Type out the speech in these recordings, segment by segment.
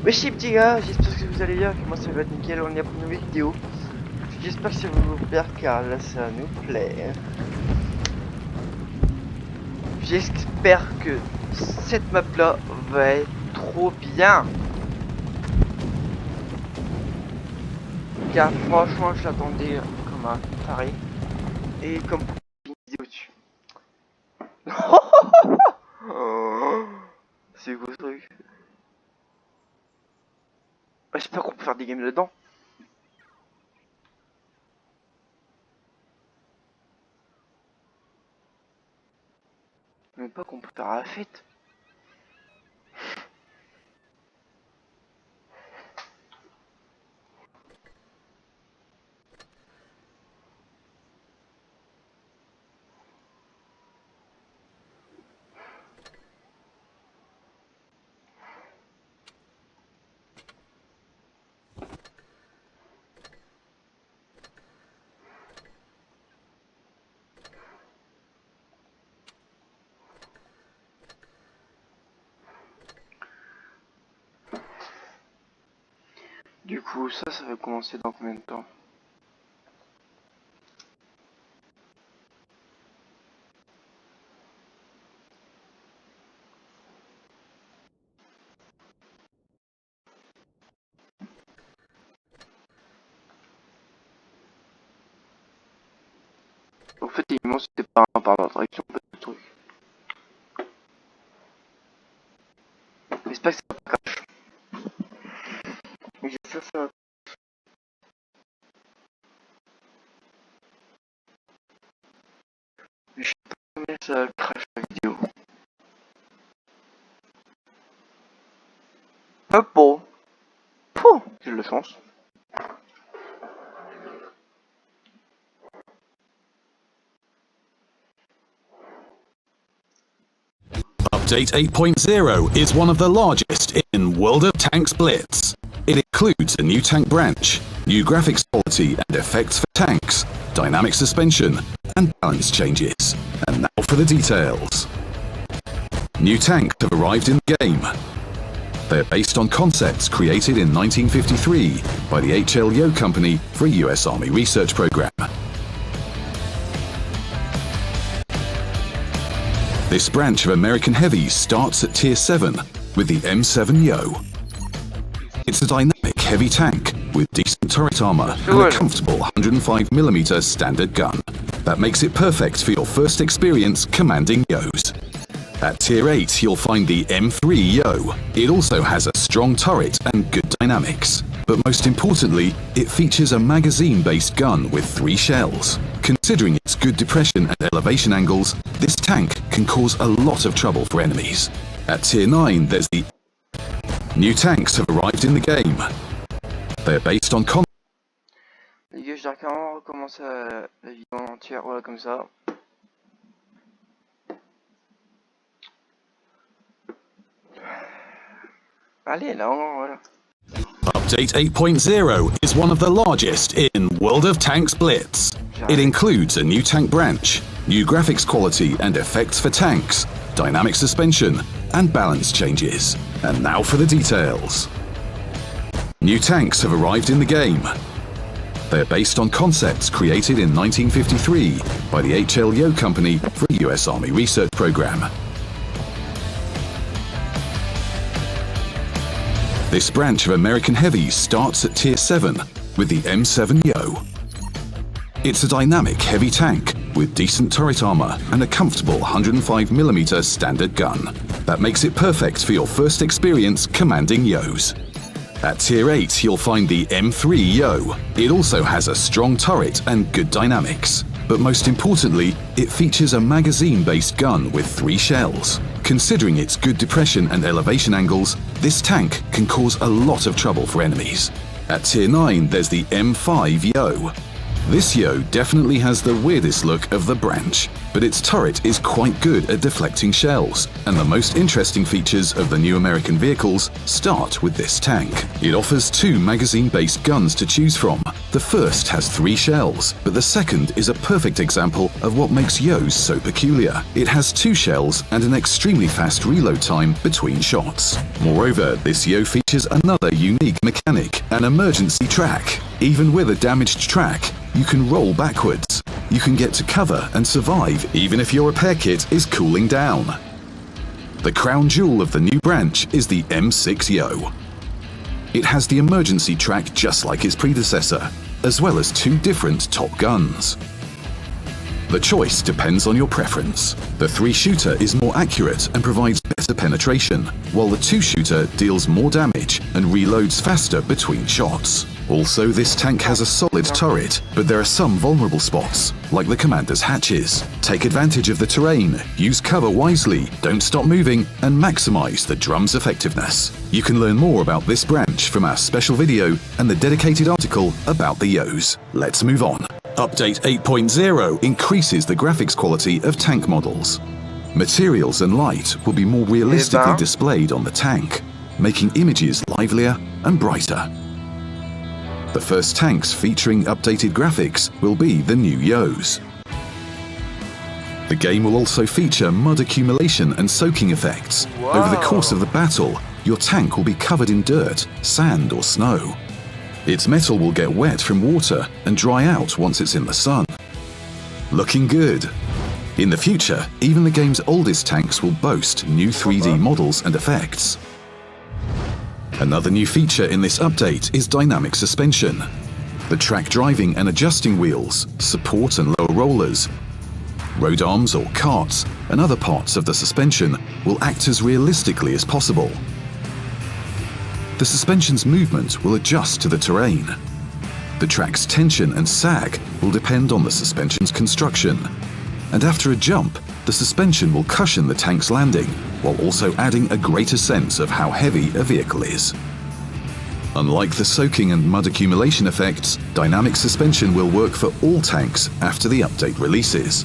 Wesh les petits gars, j'espère que vous allez bien, que moi ça va être nickel, on est pour une nouvelle vidéo. J'espère que ça va vous plaire car là ça nous plaît. J'espère que cette map là va être trop bien. Car franchement je l'attendais comme un taré. Et comme une vidéo dessus. C'est quoi ce truc? J'espère qu'on peut faire des games dedans. Mais pas qu'on peut faire à la fête. Du coup, ça va commencer dans combien de temps? Au fait, évidemment, c'était pas par la direction, pas le truc. J'espère que ça va pas crash. J'espère que ça va. Je sais pas combien ça va crash la vidéo. Hop bon. Pouh, j'ai de la chance. Update 8.0 is one of the largest in World of Tanks Blitz. It includes a new tank branch, new graphics quality and effects for tanks, dynamic suspension, and balance changes. And now for the details. New tanks have arrived in the game. They're based on concepts created in 1953 by the HLYO company for a US Army research program. This branch of American heavies starts at Tier 7 with the M7 Yo. It's a dynamic heavy tank with decent turret armor and a comfortable 105mm standard gun. That makes it perfect for your first experience commanding Yos. At Tier 8 you'll find the M3 Yo. It also has a strong turret and good dynamics. But most importantly, it features a magazine-based gun with 3 shells. Considering its good depression and elevation angles, this tank can cause a lot of trouble for enemies. At Tier 9, there's the... New tanks have arrived in the game. They're based on con... Les gars, je dois carrément recommencer la vidéo en entière, voilà, comme ça. Allez, là, voilà. Update 8.0 is one of the largest in World of Tanks Blitz. It includes a new tank branch, new graphics quality and effects for tanks, dynamic suspension, and balance changes. And now for the details. New tanks have arrived in the game. They're based on concepts created in 1953 by the HLYO company for a US Army research program. This branch of American heavies starts at Tier 7 with the M7 Yo. It's a dynamic heavy tank with decent turret armor and a comfortable 105mm standard gun. That makes it perfect for your first experience commanding Yos. At Tier 8 you'll find the M3 Yo. It also has a strong turret and good dynamics. But most importantly, it features a magazine-based gun with 3 shells. Considering its good depression and elevation angles, this tank can cause a lot of trouble for enemies. At Tier 9 there's the M5 Yo. This Yo definitely has the weirdest look of the branch, but its turret is quite good at deflecting shells, and the most interesting features of the new American vehicles start with this tank. It offers 2 magazine-based guns to choose from, The first has 3 shells, but the second is a perfect example of what makes Yo's so peculiar. It has 2 shells and an extremely fast reload time between shots. Moreover, this Yo features another unique mechanic, an emergency track. Even with a damaged track, you can roll backwards. You can get to cover and survive even if your repair kit is cooling down. The crown jewel of the new branch is the M6 Yo. It has the emergency track just like its predecessor, as well as 2 different top guns. The choice depends on your preference. The 3-shooter is more accurate and provides better penetration, while the 2-shooter deals more damage and reloads faster between shots. Also, this tank has a solid turret, but there are some vulnerable spots, like the commander's hatches. Take advantage of the terrain, use cover wisely, don't stop moving, and maximize the drum's effectiveness. You can learn more about this branch from our special video and the dedicated article about the Yos. Let's move on. Update 8.0 increases the graphics quality of tank models. Materials and light will be more realistically displayed on the tank, making images livelier and brighter. The first tanks featuring updated graphics will be the new Yos. The game will also feature mud accumulation and soaking effects. Wow. Over the course of the battle, your tank will be covered in dirt, sand or snow. Its metal will get wet from water and dry out once it's in the sun. Looking good. In the future, even the game's oldest tanks will boast new 3D models and effects. Another new feature in this update is dynamic suspension. The track driving and adjusting wheels, support and lower rollers, road arms or carts, and other parts of the suspension will act as realistically as possible. The suspension's movement will adjust to the terrain. The track's tension and sag will depend on the suspension's construction. And after a jump, the suspension will cushion the tank's landing, while also adding a greater sense of how heavy a vehicle is. Unlike the soaking and mud accumulation effects, dynamic suspension will work for all tanks after the update releases.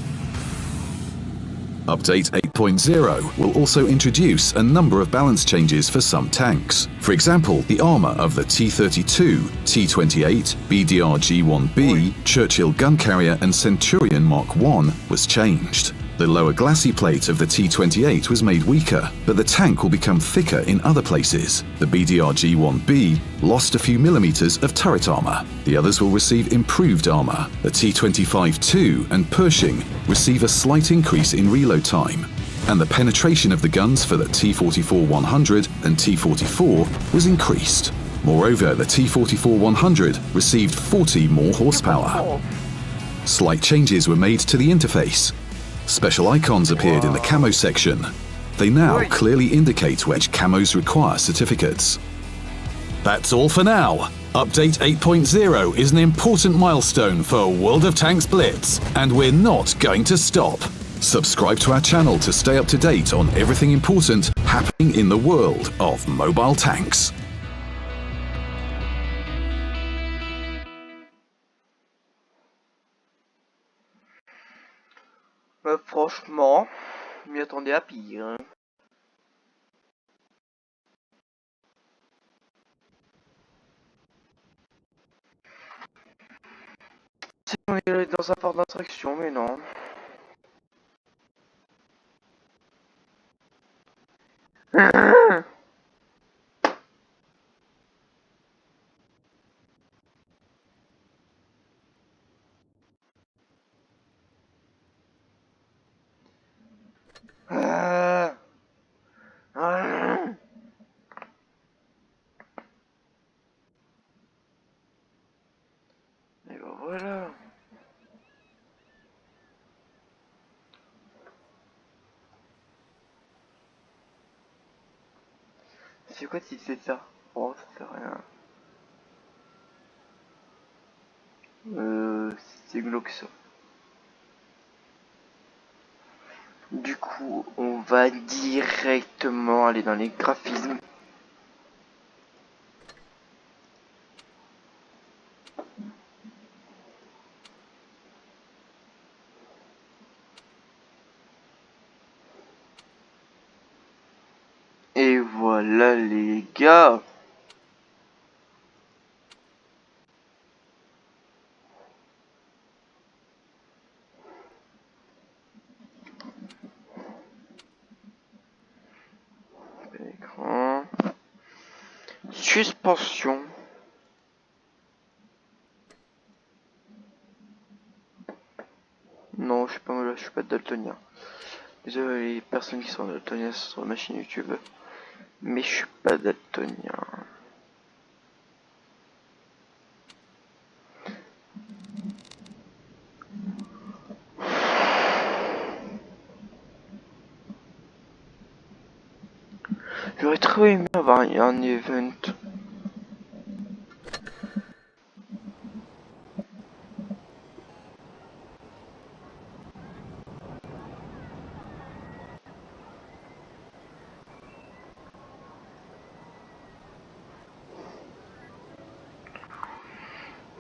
Update 8.0 will also introduce a number of balance changes for some tanks. For example, the armor of the T-32, T-28, BDR-G1B, Churchill gun carrier and Centurion Mark I was changed. The lower glacis plate of the T-28 was made weaker, but the tank will become thicker in other places. The BDR-G1B lost a few millimeters of turret armor. The others will receive improved armor. The T-25-2 and Pershing receive a slight increase in reload time, and the penetration of the guns for the T-44-100 and T-44 was increased. Moreover, the T-44-100 received 40 more horsepower. Slight changes were made to the interface. Special icons appeared in the camo section. They now clearly indicate which camos require certificates. That's all for now. Update 8.0 is an important milestone for World of Tanks Blitz, and we're not going to stop. Subscribe to our channel to stay up to date on everything important happening in the world of mobile tanks. Franchement, je m'y attendais à pire. Hein. Si on est dans un port d'attraction, mais non. Et ben voilà. C'est quoi si c'est ça? Oh, ça sert à rien. C'est glauque ça. Du coup, on va directement aller dans les graphismes. Et voilà les gars. suspension. Non, je suis pas daltonien. Désolé les personnes qui sont daltoniennes sur ma chaîne YouTube, mais je suis pas daltonien. J'aurais trop aimé avoir un event.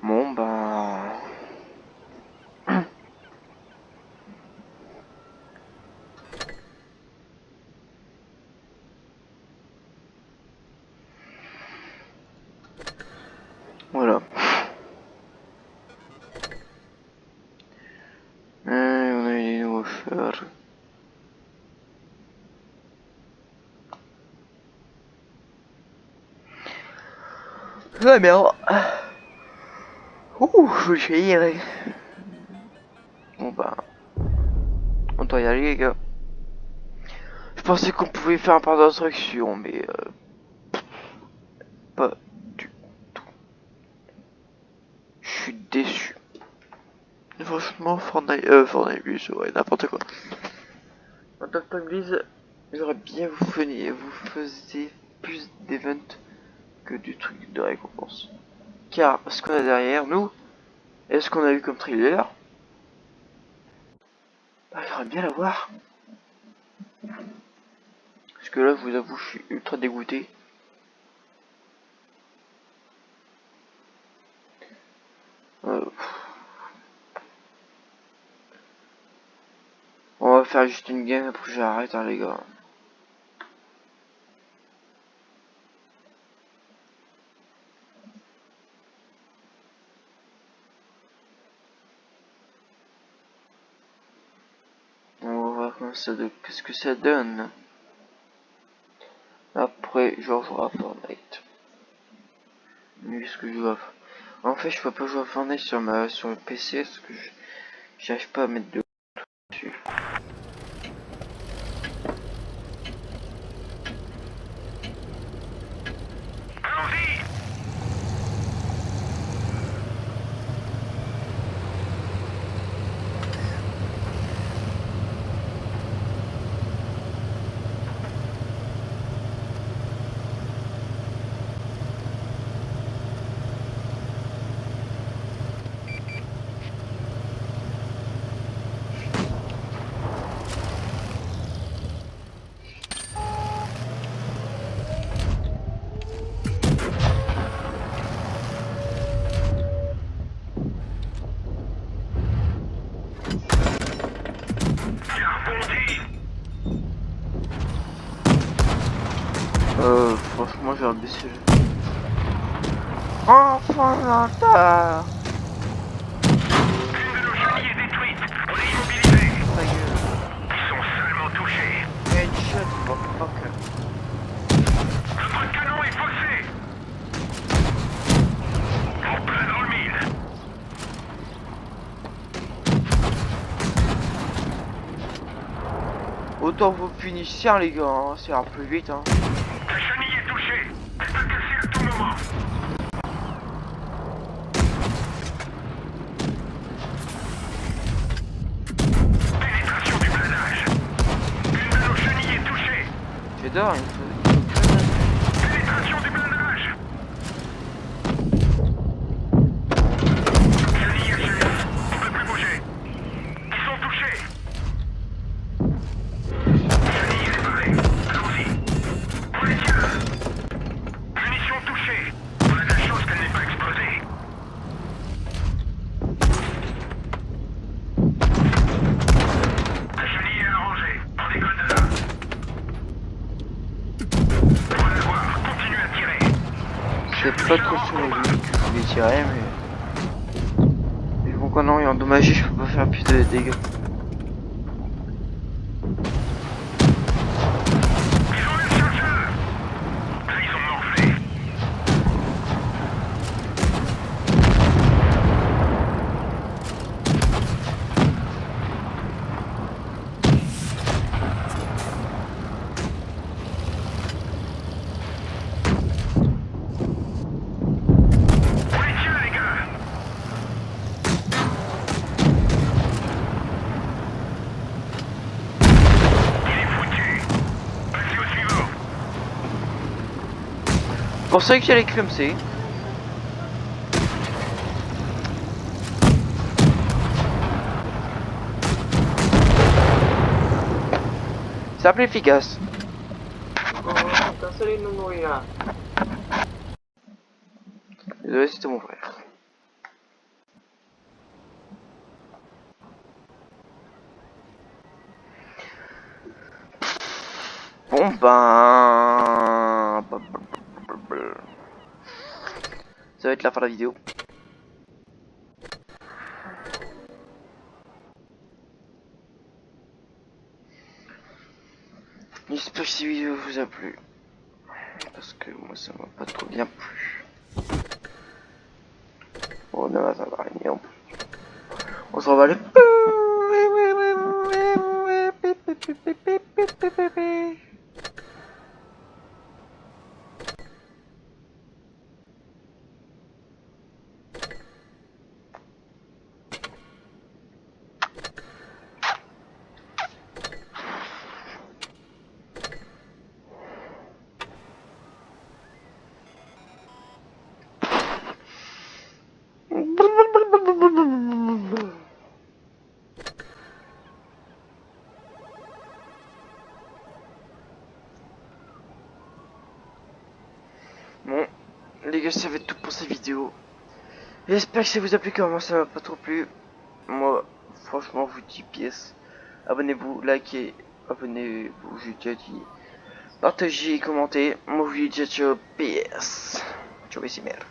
Bon bah... Voilà. On a eu des nouveaux cheveux. Ouais mais alors... Ouh, je vais y aller. Bon bah... On doit y aller les gars. Je pensais qu'on pouvait faire un par d'instruction, mais... pas du tout. Je suis déçu. Franchement, Fortnite Blitz, ouais, n'importe quoi. En tant que Blitz, j'aurais bien vous faisiez plus d'events que du truc de récompense. Car ce qu'on a derrière nous, et ce qu'on a vu comme trailer, bah, j'aimerais bien l'avoir. Parce que là, je vous avoue, je suis ultra dégoûté. Euh, on va faire juste une game, après j'arrête, hein, les gars. On va voir qu'est-ce que ça donne. Après, je rejouerai à Fortnite. Oui, ce que je joue en fait, je peux pas jouer à Fortnite sur le PC parce que j'arrive pas à mettre de dessus. Franchement, j'ai un baissé. Enfin, l'intérieur. Une de nos chenilles est détruite. On est immobilisés. Ta gueule. Ils sont seulement touchés. Headshot, motherfucker. Notre canon est faussé. En plein dans le mille. Autant vous finissez, les gars, hein, ça ira plus vite. Hein. La chenille est touchée. Elle peut casser à tout moment. Pénétration du blindage. Une de nos chenilles est touchée. J'adore, Pénétration du blindage. Chenille achevée. On peut plus bouger. Ils sont touchés. Chenille réparée. Allons-y. On les tient. Munition touchée. On a de la chance qu'elle n'ait pas explosé. La chenille est arrangée. On décolle de là. On va la voir. Continue à tirer. je sais pas trop sur les lignes que je voulais tirer, mais vu qu'on est endommagé, je peux pas faire plus de dégâts. Ils ont eu le chargeur. Là, ils ont morflé. pour ça que j'allais clumsy. C'est plus efficace. Désolé, c'était mon frère. Bon ben... Ça va être la fin de la vidéo. J'espère que cette vidéo vous a plu. Parce que moi ça m'a pas trop bien plu. On a ça va rien. On s'en va aller. Bon, les gars, ça va être tout pour cette vidéo. J'espère que ça vous a plu, car moi ça m'a pas trop plu. Moi, franchement, vous dis pièce. Abonnez-vous, likez, abonnez-vous, j'ai déjà dit. Partagez, commentez. Moi, je vous dis ciao, PS. Ciao, ici, merde.